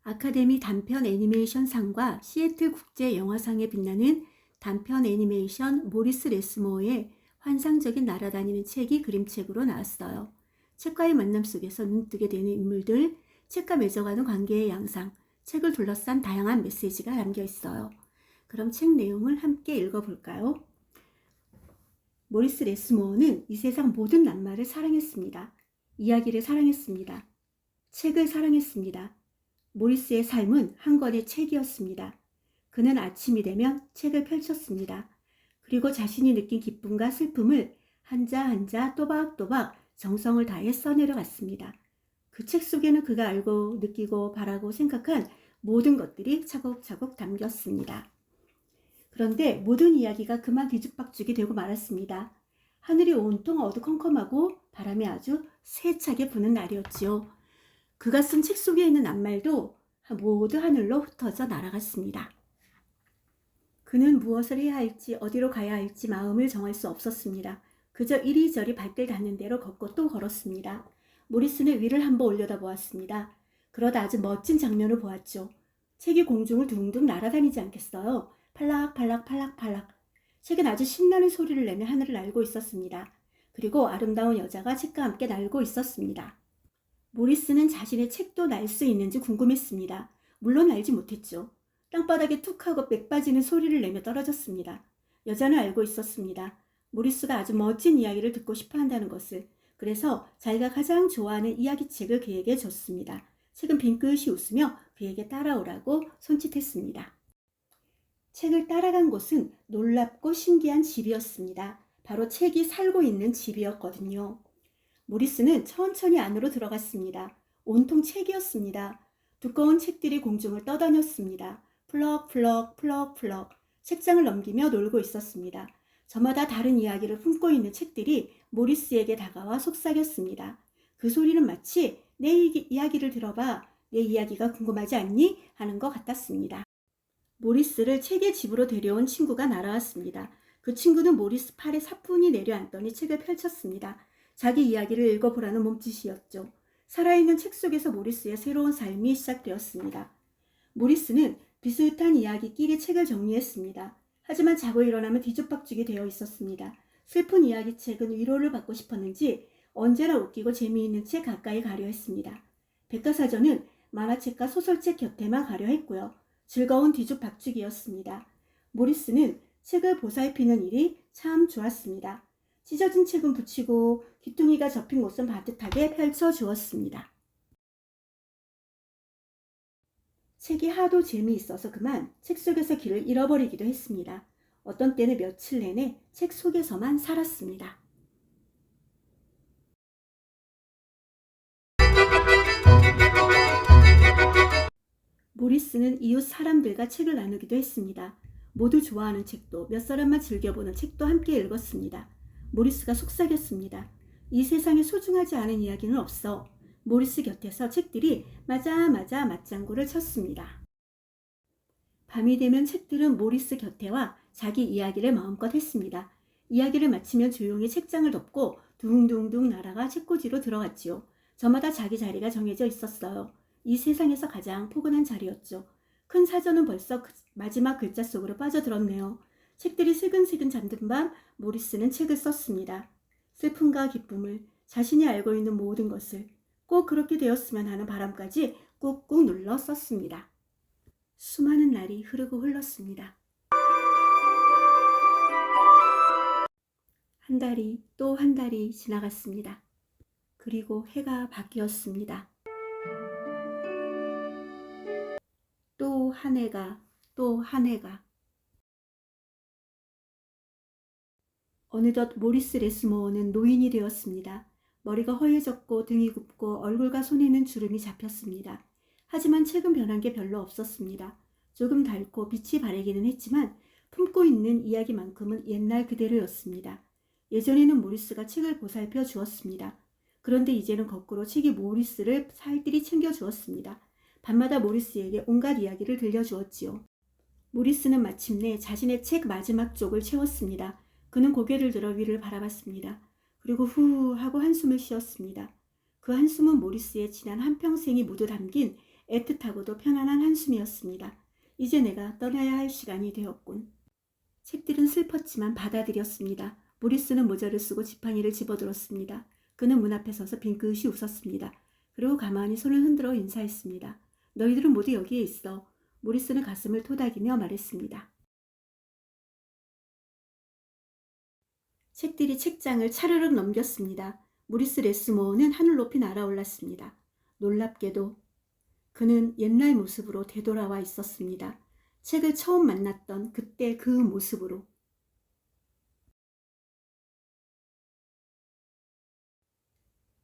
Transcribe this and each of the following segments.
아카데미 단편 애니메이션상과 시애틀 국제 영화상에 빛나는 단편 애니메이션 모리스 레스모어의 환상적인 날아다니는 책이 그림책으로 나왔어요. 책과의 만남 속에서 눈뜨게 되는 인물들, 책과 맺어가는 관계의 양상, 책을 둘러싼 다양한 메시지가 담겨 있어요. 그럼 책 내용을 함께 읽어볼까요? 모리스 레스모어는 이 세상 모든 낱말을 사랑했습니다. 이야기를 사랑했습니다. 책을 사랑했습니다. 모리스의 삶은 한 권의 책이었습니다. 그는 아침이 되면 책을 펼쳤습니다. 그리고 자신이 느낀 기쁨과 슬픔을 한자 한자 또박또박 정성을 다해 써내려갔습니다. 그 책 속에는 그가 알고 느끼고 바라고 생각한 모든 것들이 차곡차곡 담겼습니다. 그런데 모든 이야기가 그만 뒤죽박죽이 되고 말았습니다. 하늘이 온통 어두컴컴하고 바람이 아주 세차게 부는 날이었지요. 그가 쓴 책 속에 있는 낱말도 모두 하늘로 흩어져 날아갔습니다. 그는 무엇을 해야 할지 어디로 가야 할지 마음을 정할 수 없었습니다. 그저 이리저리 발길 닿는 대로 걷고 또 걸었습니다. 모리스는 위를 한번 올려다보았습니다. 그러다 아주 멋진 장면을 보았죠. 책이 공중을 둥둥 날아다니지 않겠어요? 팔락팔락팔락팔락. 책은 아주 신나는 소리를 내며 하늘을 날고 있었습니다. 그리고 아름다운 여자가 책과 함께 날고 있었습니다. 모리스는 자신의 책도 날 수 있는지 궁금했습니다. 물론 날지 못했죠. 땅바닥에 툭 하고 빽 빠지는 소리를 내며 떨어졌습니다. 여자는 알고 있었습니다. 모리스가 아주 멋진 이야기를 듣고 싶어 한다는 것을. 그래서 자기가 가장 좋아하는 이야기책을 그에게 줬습니다. 책은 빙긋이 웃으며 그에게 따라오라고 손짓했습니다. 책을 따라간 곳은 놀랍고 신기한 집이었습니다. 바로 책이 살고 있는 집이었거든요. 모리스는 천천히 안으로 들어갔습니다. 온통 책이었습니다. 두꺼운 책들이 공중을 떠다녔습니다. 플럭플럭 플럭플럭 책장을 넘기며 놀고 있었습니다. 저마다 다른 이야기를 품고 있는 책들이 모리스에게 다가와 속삭였습니다. 그 소리는 마치 내 이야기를 들어봐, 내 이야기가 궁금하지 않니? 하는 것 같았습니다. 모리스를 책의 집으로 데려온 친구가 날아왔습니다. 그 친구는 모리스 팔에 사뿐히 내려앉더니 책을 펼쳤습니다. 자기 이야기를 읽어보라는 몸짓이었죠. 살아있는 책 속에서 모리스의 새로운 삶이 시작되었습니다. 모리스는 비슷한 이야기끼리 책을 정리했습니다. 하지만 자고 일어나면 뒤죽박죽이 되어 있었습니다. 슬픈 이야기책은 위로를 받고 싶었는지 언제나 웃기고 재미있는 책 가까이 가려 했습니다. 백과사전은 만화책과 소설책 곁에만 가려 했고요. 즐거운 뒤죽박죽이었습니다. 모리스는 책을 보살피는 일이 참 좋았습니다. 찢어진 책은 붙이고 귀퉁이가 접힌 곳은 반듯하게 펼쳐주었습니다. 책이 하도 재미있어서 그만 책 속에서 길을 잃어버리기도 했습니다. 어떤 때는 며칠 내내 책 속에서만 살았습니다. 모리스는 이웃 사람들과 책을 나누기도 했습니다. 모두 좋아하는 책도 몇 사람만 즐겨보는 책도 함께 읽었습니다. 모리스가 속삭였습니다. 이 세상에 소중하지 않은 이야기는 없어. 모리스 곁에서 책들이 맞아 맞장구를 쳤습니다. 밤이 되면 책들은 모리스 곁에 와 자기 이야기를 마음껏 했습니다. 이야기를 마치면 조용히 책장을 덮고 둥둥둥 날아가 책꽂이로 들어갔지요. 저마다 자기 자리가 정해져 있었어요. 이 세상에서 가장 포근한 자리였죠. 큰 사전은 벌써 마지막 글자 속으로 빠져들었네요. 책들이 슬근슬근 잠든 밤 모리스는 책을 썼습니다. 슬픔과 기쁨을, 자신이 알고 있는 모든 것을, 꼭 그렇게 되었으면 하는 바람까지 꾹꾹 눌러 썼습니다. 수많은 날이 흐르고 흘렀습니다. 한 달이 또 한 달이 지나갔습니다. 그리고 해가 바뀌었습니다. 또 한 해가 또 한 해가. 어느덧 모리스 레스모어는 노인이 되었습니다. 머리가 허해졌고 등이 굽고 얼굴과 손에는 주름이 잡혔습니다. 하지만 책은 변한 게 별로 없었습니다. 조금 닳고 빛이 바래기는 했지만 품고 있는 이야기만큼은 옛날 그대로였습니다. 예전에는 모리스가 책을 보살펴 주었습니다. 그런데 이제는 거꾸로 책이 모리스를 살뜰히 챙겨주었습니다. 밤마다 모리스에게 온갖 이야기를 들려주었지요. 모리스는 마침내 자신의 책 마지막 쪽을 채웠습니다. 그는 고개를 들어 위를 바라봤습니다. 그리고 후 하고 한숨을 쉬었습니다. 그 한숨은 모리스의 지난 한평생이 모두 담긴 애틋하고도 편안한 한숨이었습니다. 이제 내가 떠나야 할 시간이 되었군. 책들은 슬펐지만 받아들였습니다. 모리스는 모자를 쓰고 지팡이를 집어들었습니다. 그는 문 앞에 서서 빙긋이 웃었습니다. 그리고 가만히 손을 흔들어 인사했습니다. 너희들은 모두 여기에 있어. 모리스는 가슴을 토닥이며 말했습니다. 책들이 책장을 차르륵 넘겼습니다. 모리스 레스모어는 하늘 높이 날아올랐습니다. 놀랍게도 그는 옛날 모습으로 되돌아와 있었습니다. 책을 처음 만났던 그때 그 모습으로.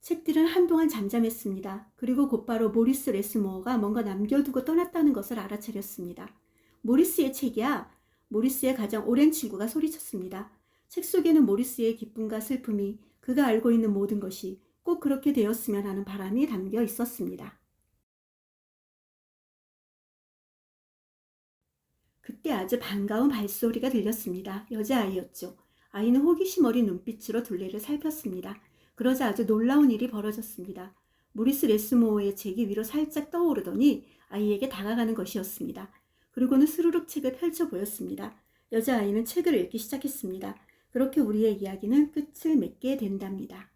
책들은 한동안 잠잠했습니다. 그리고 곧바로 모리스 레스모어가 뭔가 남겨두고 떠났다는 것을 알아차렸습니다. 모리스의 책이야. 모리스의 가장 오랜 친구가 소리쳤습니다. 책 속에는 모리스의 기쁨과 슬픔이, 그가 알고 있는 모든 것이 꼭 그렇게 되었으면 하는 바람이 담겨 있었습니다. 그때 아주 반가운 발소리가 들렸습니다. 여자아이였죠. 아이는 호기심 어린 눈빛으로 둘레를 살폈습니다. 그러자 아주 놀라운 일이 벌어졌습니다. 모리스 레스모어의 책이 위로 살짝 떠오르더니 아이에게 다가가는 것이었습니다. 그리고는 스르륵 책을 펼쳐 보였습니다. 여자아이는 책을 읽기 시작했습니다. 그렇게 우리의 이야기는 끝을 맺게 된답니다.